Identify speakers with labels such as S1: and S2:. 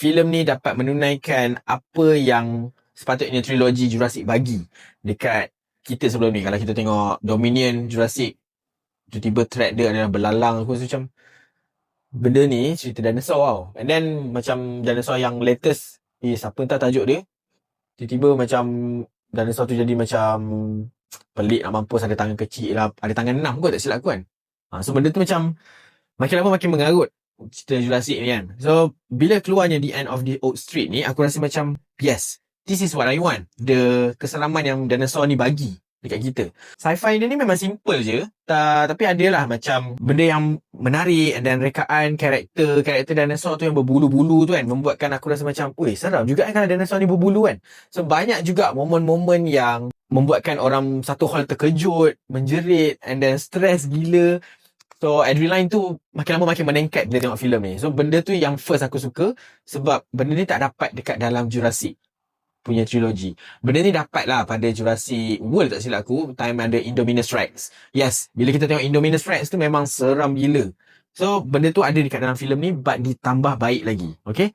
S1: filem ni dapat menunaikan apa yang sepatutnya trilogi Jurassic bagi dekat kita sebelum ni. Kalau kita tengok Dominion, Jurassic, tiba-tiba threat dia adalah belalang. Aku rasa macam benda ni cerita dinosaur tau. And then macam dinosaur yang latest, siapa entah tajuk dia, tiba-tiba macam dinosaur tu jadi macam pelik nak mampus, ada tangan kecil lah, ada tangan 6 kot tak silap aku kan. So benda tu macam makin lama makin mengarut cerita Jurassic ni kan. So bila keluarnya The End of the Oak Street ni, aku rasa macam yes, this is what I want. The keselaman yang dinosaur ni bagi dekat kita. Sci-fi dia ni memang simple je, tapi adalah macam benda yang menarik, dan rekaan karakter dinosaur tu yang berbulu-bulu tu kan, membuatkan aku rasa macam, seram juga kan kalau dinosaur ni berbulu kan. So banyak juga momen-momen yang membuatkan orang satu hal terkejut, menjerit, and then stress gila. So adrenaline tu makin lama makin meningkat bila tengok filem ni. So benda tu yang first aku suka, sebab benda ni tak dapat dekat dalam Jurassic punya trilogi. Benda ni dapat lah pada Jurassic World tak silap aku, time ada Indominus Rex. Yes, bila kita tengok Indominus Rex tu memang seram gila. So benda tu ada dekat dalam filem ni, but ditambah baik lagi. Okay,